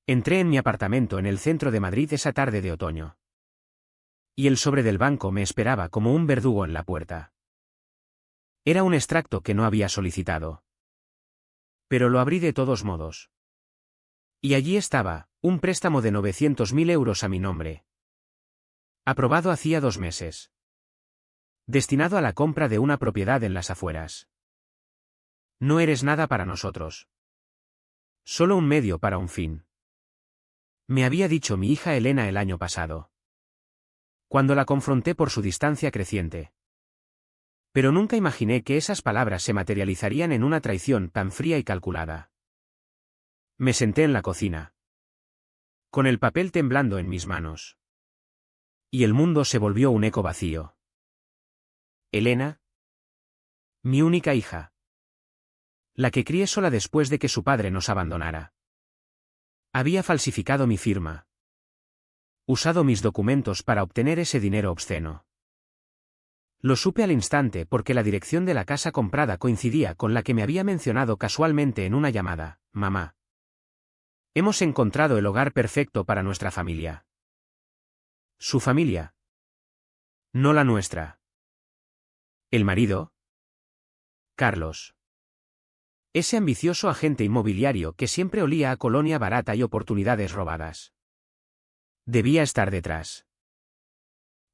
Entré en mi apartamento en el centro de Madrid esa tarde de otoño. Y el sobre del banco me esperaba como un verdugo en la puerta. Era un extracto que no había solicitado. Pero lo abrí de todos modos. Y allí estaba, un préstamo de 900.000 euros a mi nombre. Aprobado hacía 2 meses. Destinado a la compra de una propiedad en las afueras. No eres nada para nosotros. Solo un medio para un fin. Me había dicho mi hija Elena el año pasado. Cuando la confronté por su distancia creciente. Pero nunca imaginé que esas palabras se materializarían en una traición tan fría y calculada. Me senté en la cocina. Con el papel temblando en mis manos. Y el mundo se volvió un eco vacío. Elena. Mi única hija. La que crié sola después de que su padre nos abandonara. Había falsificado mi firma. Usado mis documentos para obtener ese dinero obsceno. Lo supe al instante porque la dirección de la casa comprada coincidía con la que me había mencionado casualmente en una llamada. Mamá. Hemos encontrado el hogar perfecto para nuestra familia. Su familia. No la nuestra. ¿El marido? Carlos. Ese ambicioso agente inmobiliario que siempre olía a colonia barata y oportunidades robadas. Debía estar detrás.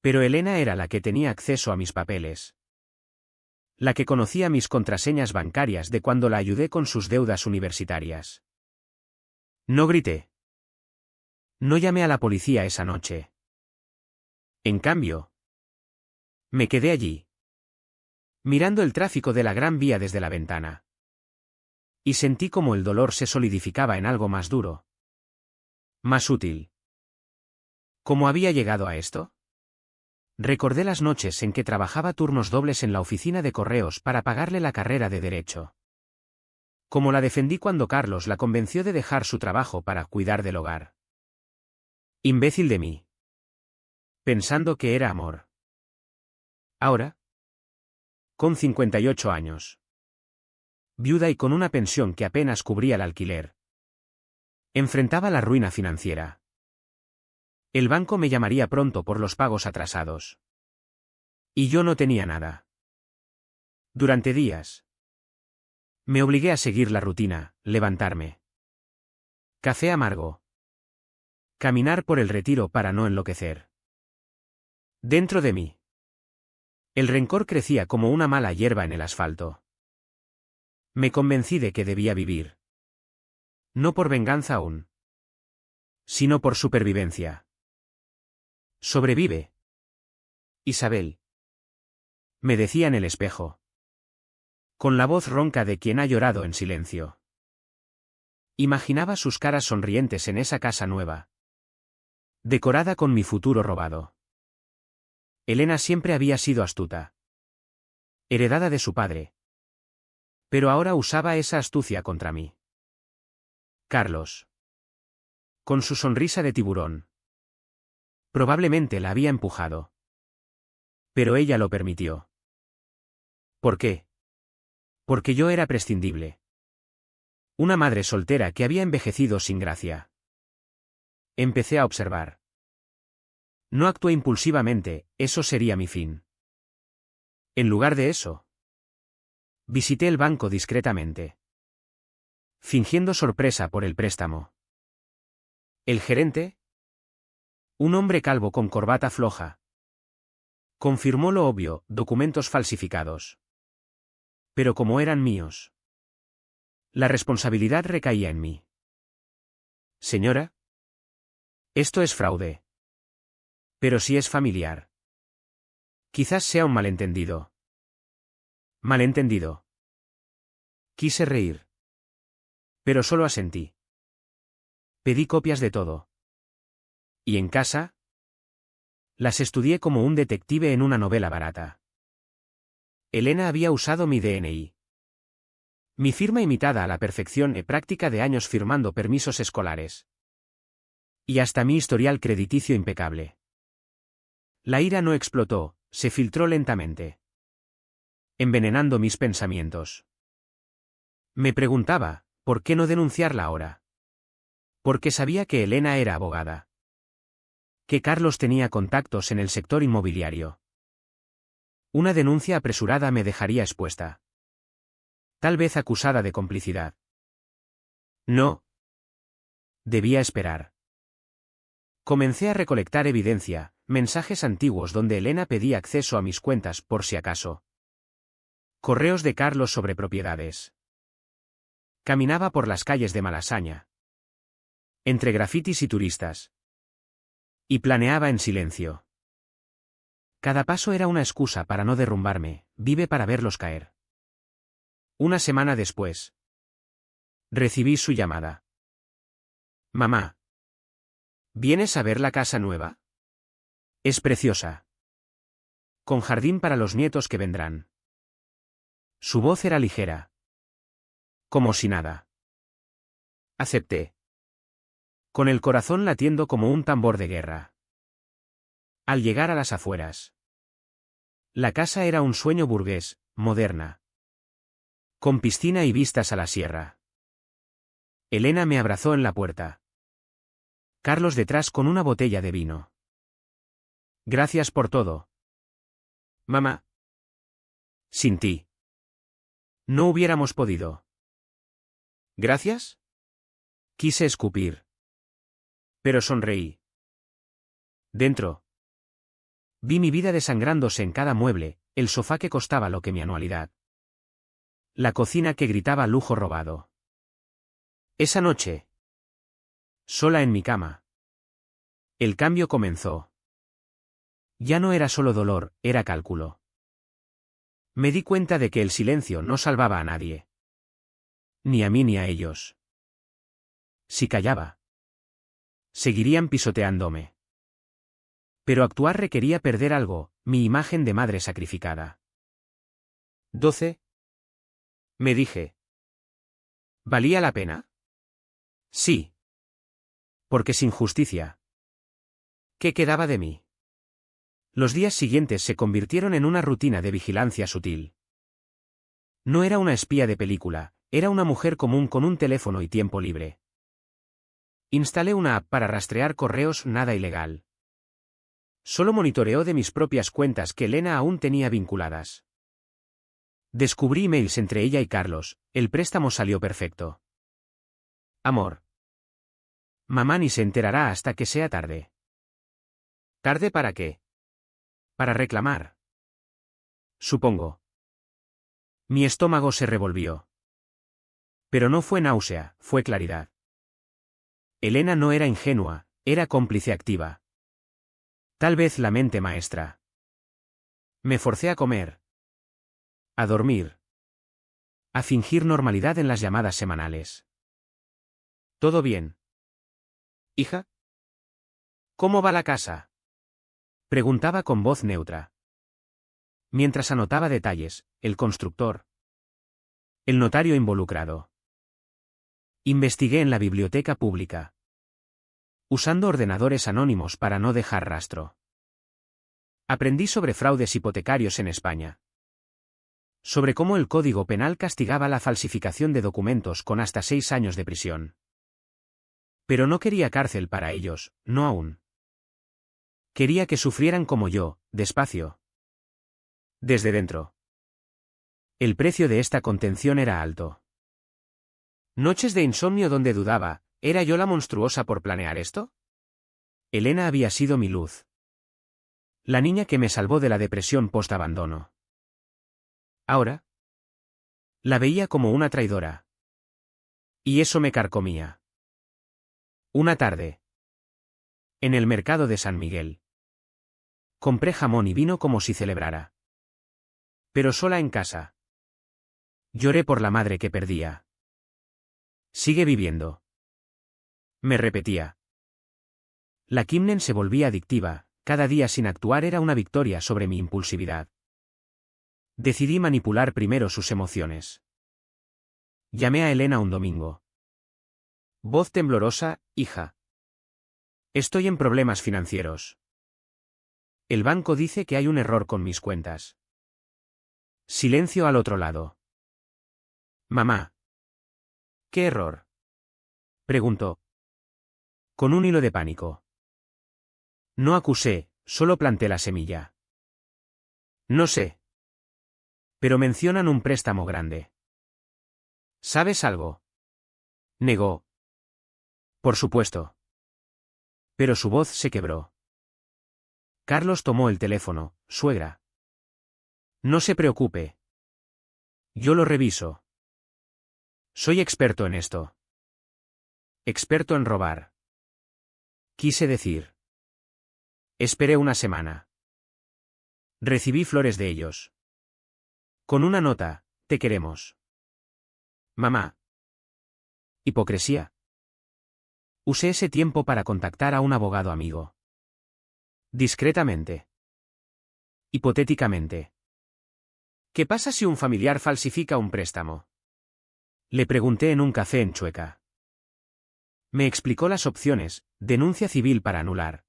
Pero Elena era la que tenía acceso a mis papeles. La que conocía mis contraseñas bancarias de cuando la ayudé con sus deudas universitarias. No grité. No llamé a la policía esa noche. En cambio, me quedé allí, mirando el tráfico de la Gran Vía desde la ventana. Y sentí como el dolor se solidificaba en algo más duro. Más útil. ¿Cómo había llegado a esto? Recordé las noches en que trabajaba turnos dobles en la oficina de correos para pagarle la carrera de Derecho. Como la defendí cuando Carlos la convenció de dejar su trabajo para cuidar del hogar. Imbécil de mí. Pensando que era amor. Ahora, con 58 años. Viuda y con una pensión que apenas cubría el alquiler. Enfrentaba la ruina financiera. El banco me llamaría pronto por los pagos atrasados. Y yo no tenía nada. Durante días. Me obligué a seguir la rutina, levantarme. Café amargo. Caminar por el Retiro para no enloquecer. Dentro de mí. El rencor crecía como una mala hierba en el asfalto. Me convencí de que debía vivir. No por venganza aún. Sino por supervivencia. Sobrevive. Isabel. Me decía en el espejo. Con la voz ronca de quien ha llorado en silencio. Imaginaba sus caras sonrientes en esa casa nueva. Decorada con mi futuro robado. Elena siempre había sido astuta. Heredada de su padre. Pero ahora usaba esa astucia contra mí. Carlos. Con su sonrisa de tiburón. Probablemente la había empujado. Pero ella lo permitió. ¿Por qué? Porque yo era prescindible. Una madre soltera que había envejecido sin gracia. Empecé a observar. No actué impulsivamente, eso sería mi fin. En lugar de eso, visité el banco discretamente. Fingiendo sorpresa por el préstamo. ¿El gerente? Un hombre calvo con corbata floja. Confirmó lo obvio, documentos falsificados. Pero como eran míos. La responsabilidad recaía en mí. Señora. Esto es fraude. Pero si es familiar. Quizás sea un malentendido. Malentendido. Quise reír. Pero solo asentí. Pedí copias de todo. ¿Y en casa? Las estudié como un detective en una novela barata. Elena había usado mi DNI. Mi firma imitada a la perfección y práctica de años firmando permisos escolares. Y hasta mi historial crediticio impecable. La ira no explotó, se filtró lentamente. Envenenando mis pensamientos. Me preguntaba, ¿por qué no denunciarla ahora? Porque sabía que Elena era abogada. Que Carlos tenía contactos en el sector inmobiliario. Una denuncia apresurada me dejaría expuesta. Tal vez acusada de complicidad. No. Debía esperar. Comencé a recolectar evidencia, mensajes antiguos donde Elena pedía acceso a mis cuentas por si acaso. Correos de Carlos sobre propiedades. Caminaba por las calles de Malasaña. Entre grafitis y turistas. Y planeaba en silencio. Cada paso era una excusa para no derrumbarme, vive para verlos caer. Una semana después. Recibí su llamada. Mamá. ¿Vienes a ver la casa nueva? Es preciosa. Con jardín para los nietos que vendrán. Su voz era ligera. Como si nada. Acepté. Con el corazón latiendo como un tambor de guerra. Al llegar a las afueras. La casa era un sueño burgués, moderna. Con piscina y vistas a la sierra. Elena me abrazó en la puerta. Carlos detrás con una botella de vino. Gracias por todo. Mamá. Sin ti. No hubiéramos podido. ¿Gracias? Quise escupir. Pero sonreí. Dentro. Vi mi vida desangrándose en cada mueble, el sofá que costaba lo que mi anualidad. La cocina que gritaba lujo robado. Esa noche. Sola en mi cama. El cambio comenzó. Ya no era solo dolor, era cálculo. Me di cuenta de que el silencio no salvaba a nadie. Ni a mí ni a ellos. Si callaba. Seguirían pisoteándome. Pero actuar requería perder algo, mi imagen de madre sacrificada. 12. Me dije. ¿Valía la pena? Sí. Porque sin justicia. ¿Qué quedaba de mí? Los días siguientes se convirtieron en una rutina de vigilancia sutil. No era una espía de película, era una mujer común con un teléfono y tiempo libre. Instalé una app para rastrear correos, nada ilegal. Solo monitoreó de mis propias cuentas que Elena aún tenía vinculadas. Descubrí emails entre ella y Carlos, el préstamo salió perfecto. Amor. Mamá ni se enterará hasta que sea tarde. ¿Tarde para qué? Para reclamar. Supongo. Mi estómago se revolvió. Pero no fue náusea, fue claridad. Elena no era ingenua, era cómplice activa. Tal vez la mente maestra. Me forcé a comer. A dormir. A fingir normalidad en las llamadas semanales. ¿Todo bien? ¿Hija? ¿Cómo va la casa? Preguntaba con voz neutra. Mientras anotaba detalles, el constructor. El notario involucrado. Investigué en la biblioteca pública. Usando ordenadores anónimos para no dejar rastro. Aprendí sobre fraudes hipotecarios en España. Sobre cómo el Código Penal castigaba la falsificación de documentos con hasta 6 años de prisión. Pero no quería cárcel para ellos, no aún. Quería que sufrieran como yo, despacio. Desde dentro. El precio de esta contención era alto. Noches de insomnio donde dudaba, ¿era yo la monstruosa por planear esto? Elena había sido mi luz. La niña que me salvó de la depresión post-abandono. Ahora. La veía como una traidora. Y eso me carcomía. Una tarde. En el mercado de San Miguel. Compré jamón y vino como si celebrara. Pero sola en casa. Lloré por la madre que perdía. Sigue viviendo. Me repetía. La Kimnen se volvía adictiva, cada día sin actuar era una victoria sobre mi impulsividad. Decidí manipular primero sus emociones. Llamé a Elena un domingo. Voz temblorosa, hija. Estoy en problemas financieros. El banco dice que hay un error con mis cuentas. Silencio al otro lado. Mamá. ¿Qué error? Preguntó. Con un hilo de pánico. No acusé, solo planté la semilla. No sé. Pero mencionan un préstamo grande. ¿Sabes algo? Negó. Por supuesto. Pero su voz se quebró. Carlos tomó el teléfono, suegra. No se preocupe. Yo lo reviso. Soy experto en esto. Experto en robar. Quise decir. Esperé una semana. Recibí flores de ellos. Con una nota, te queremos. Mamá. Hipocresía. Usé ese tiempo para contactar a un abogado amigo. Discretamente. Hipotéticamente. ¿Qué pasa si un familiar falsifica un préstamo? Le pregunté en un café en Chueca. Me explicó las opciones: denuncia civil para anular.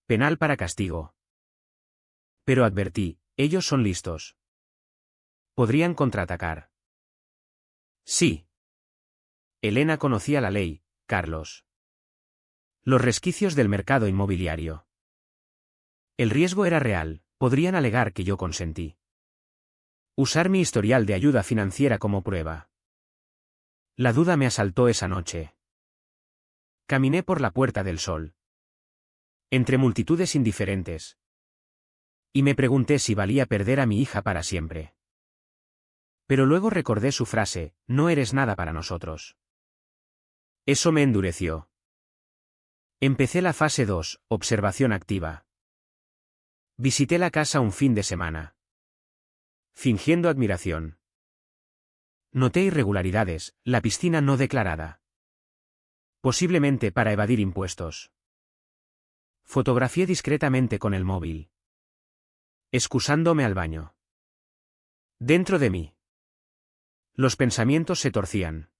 Penal para castigo. Pero advertí, ellos son listos. Podrían contraatacar. Sí. Elena conocía la ley, Carlos. Los resquicios del mercado inmobiliario. El riesgo era real, podrían alegar que yo consentí. Usar mi historial de ayuda financiera como prueba. La duda me asaltó esa noche. Caminé por la Puerta del Sol. Entre multitudes indiferentes. Y me pregunté si valía perder a mi hija para siempre. Pero luego recordé su frase: no eres nada para nosotros. Eso me endureció. Empecé la fase 2, observación activa. Visité la casa un fin de semana. Fingiendo admiración. Noté irregularidades: la piscina no declarada. Posiblemente para evadir impuestos. Fotografié discretamente con el móvil. Excusándome al baño. Dentro de mí. Los pensamientos se torcían.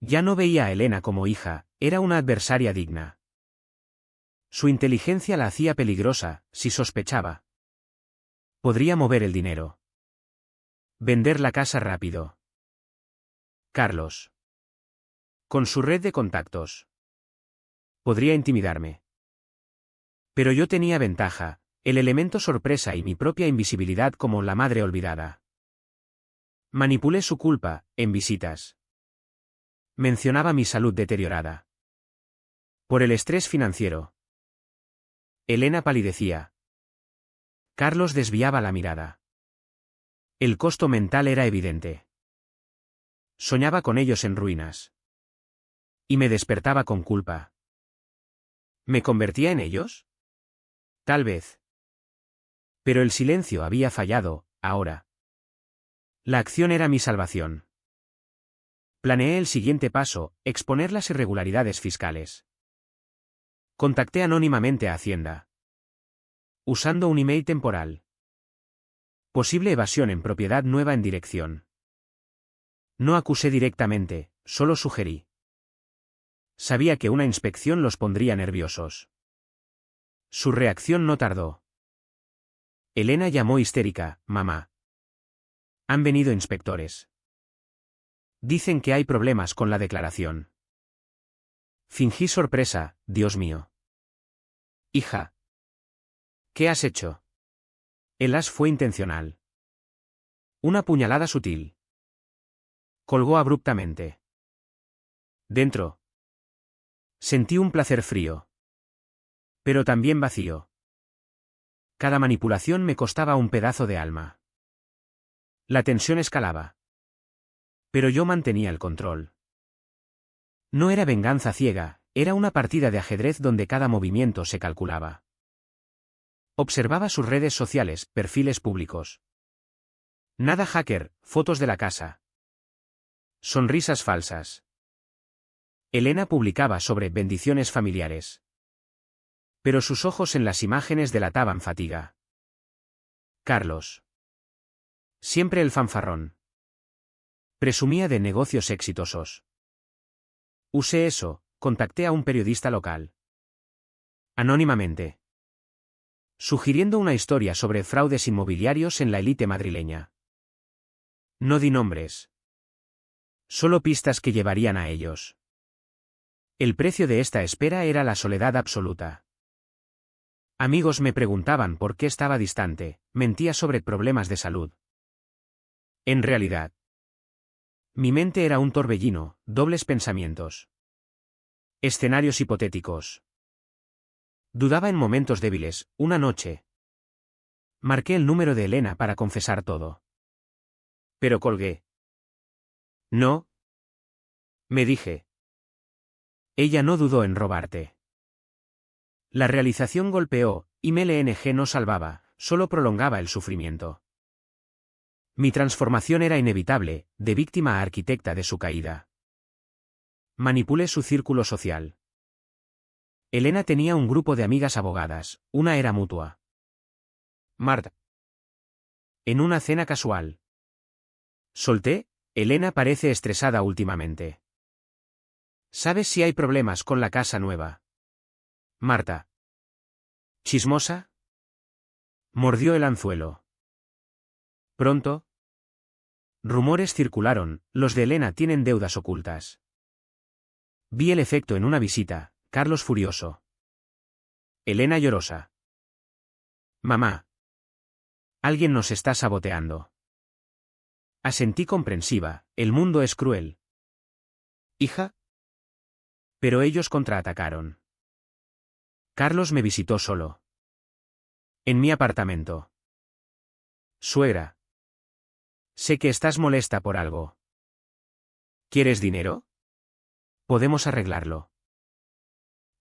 Ya no veía a Elena como hija, era una adversaria digna. Su inteligencia la hacía peligrosa, si sospechaba. Podría mover el dinero. Vender la casa rápido. Carlos. Con su red de contactos. Podría intimidarme. Pero yo tenía ventaja, el elemento sorpresa y mi propia invisibilidad como la madre olvidada. Manipulé su culpa, en visitas. Mencionaba mi salud deteriorada. Por el estrés financiero. Elena palidecía. Carlos desviaba la mirada. El costo mental era evidente. Soñaba con ellos en ruinas. Y me despertaba con culpa. ¿Me convertía en ellos? Tal vez. Pero el silencio había fallado, ahora. La acción era mi salvación. Planeé el siguiente paso: exponer las irregularidades fiscales. Contacté anónimamente a Hacienda. Usando un email temporal. Posible evasión en propiedad nueva en dirección. No acusé directamente, solo sugerí. Sabía que una inspección los pondría nerviosos. Su reacción no tardó. Elena llamó histérica: mamá. Han venido inspectores. Dicen que hay problemas con la declaración. Fingí sorpresa: Dios mío. Hija. ¿Qué has hecho? El as fue intencional. Una puñalada sutil. Colgó abruptamente. Dentro. Sentí un placer frío. Pero también vacío. Cada manipulación me costaba un pedazo de alma. La tensión escalaba. Pero yo mantenía el control. No era venganza ciega, era una partida de ajedrez donde cada movimiento se calculaba. Observaba sus redes sociales, perfiles públicos. Nada hacker, fotos de la casa. Sonrisas falsas. Elena publicaba sobre bendiciones familiares. Pero sus ojos en las imágenes delataban fatiga. Carlos. Siempre el fanfarrón. Presumía de negocios exitosos. Usé eso, contacté a un periodista local. Anónimamente. Sugiriendo una historia sobre fraudes inmobiliarios en la élite madrileña. No di nombres. Solo pistas que llevarían a ellos. El precio de esta espera era la soledad absoluta. Amigos me preguntaban por qué estaba distante, mentía sobre problemas de salud. En realidad, mi mente era un torbellino, dobles pensamientos. Escenarios hipotéticos. Dudaba en momentos débiles, una noche. Marqué el número de Elena para confesar todo. Pero colgué. No, me dije. Ella no dudó en robarte. La realización golpeó, y MLNG no salvaba, solo prolongaba el sufrimiento. Mi transformación era inevitable, de víctima a arquitecta de su caída. Manipulé su círculo social. Elena tenía un grupo de amigas abogadas, una era mutua. Marta. En una cena casual. Solté, Elena parece estresada últimamente. ¿Sabes si hay problemas con la casa nueva? Marta. ¿Chismosa? Mordió el anzuelo. Pronto. Rumores circularon, los de Elena tienen deudas ocultas. Vi el efecto en una visita, Carlos furioso. Elena llorosa. Mamá. Alguien nos está saboteando. Asentí comprensiva, el mundo es cruel. Hija. Pero ellos contraatacaron. Carlos me visitó solo. En mi apartamento. Suegra. Sé que estás molesta por algo. ¿Quieres dinero? Podemos arreglarlo.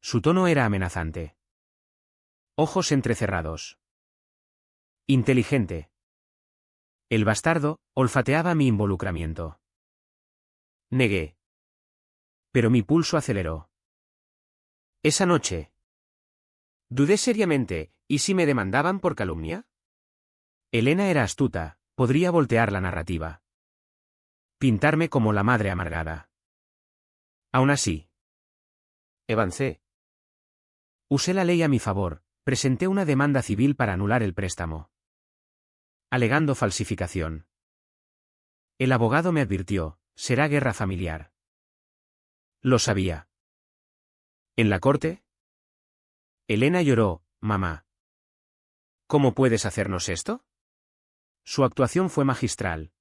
Su tono era amenazante. Ojos entrecerrados. Inteligente. El bastardo olfateaba mi involucramiento. Negué. Pero mi pulso aceleró. Esa noche. Dudé seriamente, ¿y si me demandaban por calumnia? Elena era astuta, podría voltear la narrativa. Pintarme como la madre amargada. Aún así. Avancé. Usé la ley a mi favor, presenté una demanda civil para anular el préstamo. Alegando falsificación. El abogado me advirtió, será guerra familiar. Lo sabía. ¿En la corte? Elena lloró, mamá. ¿Cómo puedes hacernos esto? Su actuación fue magistral.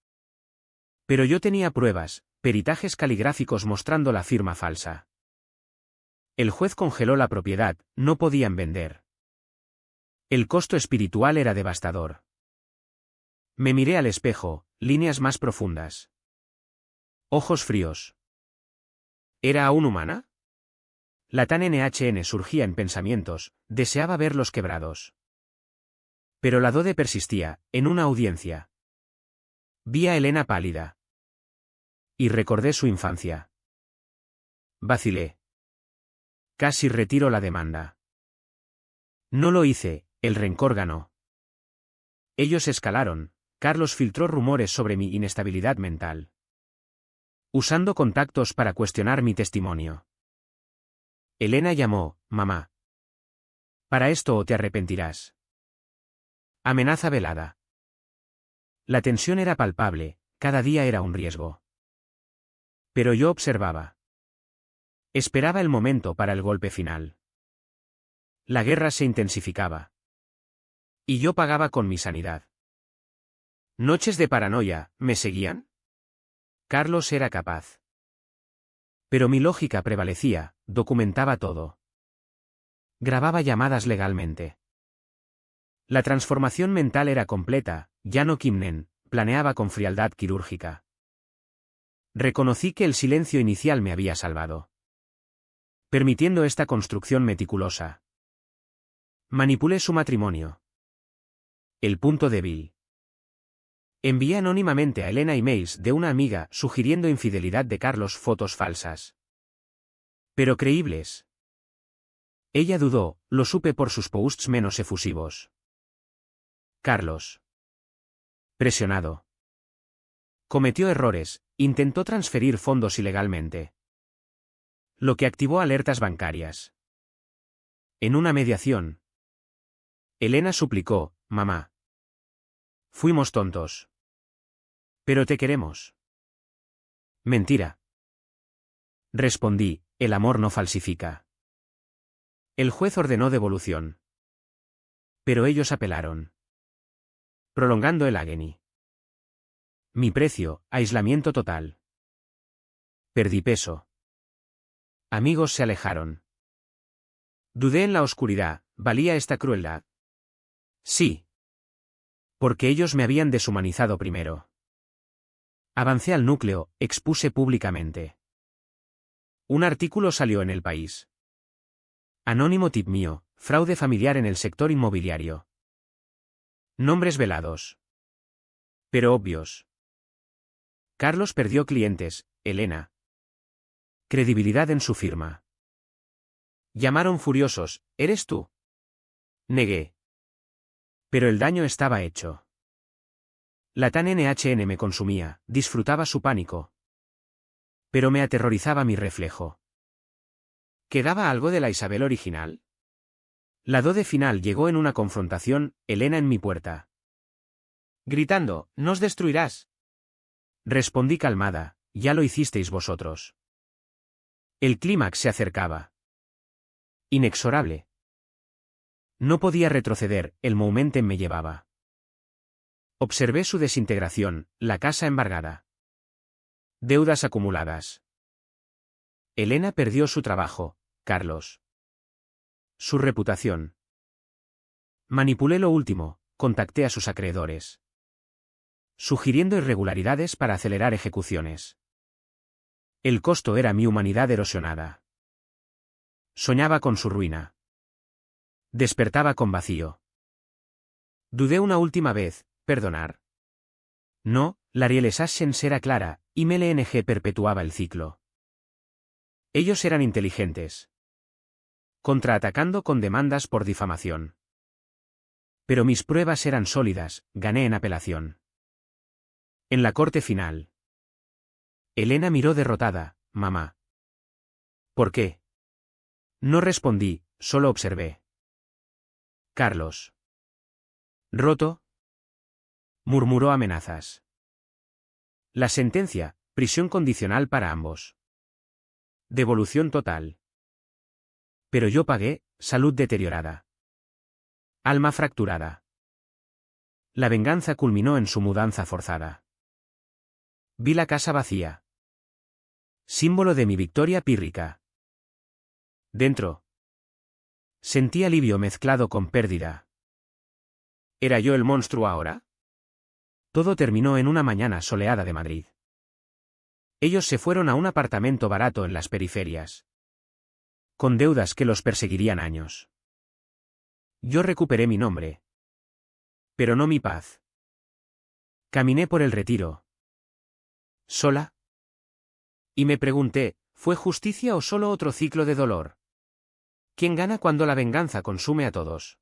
Pero yo tenía pruebas, peritajes caligráficos mostrando la firma falsa. El juez congeló la propiedad, no podían vender. El costo espiritual era devastador. Me miré al espejo, líneas más profundas. Ojos fríos. ¿Era aún humana? La tan NHN surgía en pensamientos, deseaba verlos quebrados. Pero la Dode persistía, en una audiencia. Vi a Elena pálida. Y recordé su infancia. Vacilé. Casi retiro la demanda. No lo hice, el rencor ganó. Ellos escalaron, Carlos filtró rumores sobre mi inestabilidad mental. Usando contactos para cuestionar mi testimonio. Elena llamó, mamá. Para esto o te arrepentirás. Amenaza velada. La tensión era palpable, cada día era un riesgo. Pero yo observaba. Esperaba el momento para el golpe final. La guerra se intensificaba. Y yo pagaba con mi sanidad. Noches de paranoia, ¿me seguían? Carlos era capaz. Pero mi lógica prevalecía, documentaba todo. Grababa llamadas legalmente. La transformación mental era completa, ya no Kimnen, planeaba con frialdad quirúrgica. Reconocí que el silencio inicial me había salvado. Permitiendo esta construcción meticulosa. Manipulé su matrimonio. El punto débil. Envié anónimamente a Elena emails de una amiga sugiriendo infidelidad de Carlos, fotos falsas. Pero creíbles. Ella dudó, lo supe por sus posts menos efusivos. Carlos. Presionado. Cometió errores, intentó transferir fondos ilegalmente. Lo que activó alertas bancarias. En una mediación. Elena suplicó, mamá. Fuimos tontos. Pero te queremos. Mentira. Respondí, el amor no falsifica. El juez ordenó devolución. Pero ellos apelaron, prolongando el agony. Mi precio, aislamiento total. Perdí peso. Amigos se alejaron. Dudé en la oscuridad, ¿valía esta crueldad? Sí. Porque ellos me habían deshumanizado primero. Avancé al núcleo, expuse públicamente. Un artículo salió en El País. Anónimo tip mío, fraude familiar en el sector inmobiliario. Nombres velados. Pero obvios. Carlos perdió clientes, Elena. Credibilidad en su firma. Llamaron furiosos, ¿eres tú? Negué. Pero el daño estaba hecho. La tan NHN me consumía, disfrutaba su pánico. Pero me aterrorizaba mi reflejo. ¿Quedaba algo de la Isabel original? La Dode final llegó en una confrontación, Elena en mi puerta. Gritando, «¡Nos destruirás!». Respondí calmada, «Ya lo hicisteis vosotros». El clímax se acercaba. Inexorable. No podía retroceder, el momento me llevaba. Observé su desintegración, la casa embargada. Deudas acumuladas. Elena perdió su trabajo, Carlos. Su reputación. Manipulé lo último, contacté a sus acreedores. Sugiriendo irregularidades para acelerar ejecuciones. El costo era mi humanidad erosionada. Soñaba con su ruina. Despertaba con vacío. Dudé una última vez, ¿perdonar? No, la Rielesaschen era clara, y MLNG perpetuaba el ciclo. Ellos eran inteligentes. Contraatacando con demandas por difamación. Pero mis pruebas eran sólidas, gané en apelación. En la corte final. Elena miró derrotada, mamá. ¿Por qué? No respondí, solo observé. Carlos. ¿Roto? Murmuró amenazas. La sentencia, prisión condicional para ambos. Devolución total. Pero yo pagué, salud deteriorada. Alma fracturada. La venganza culminó en su mudanza forzada. Vi la casa vacía. Símbolo de mi victoria pírrica. Dentro. Sentí alivio mezclado con pérdida. ¿Era yo el monstruo ahora? Todo terminó en una mañana soleada de Madrid. Ellos se fueron a un apartamento barato en las periferias. Con deudas que los perseguirían años. Yo recuperé mi nombre. Pero no mi paz. Caminé por el Retiro. Sola. Y me pregunté, ¿fue justicia o solo otro ciclo de dolor? ¿Quién gana cuando la venganza consume a todos?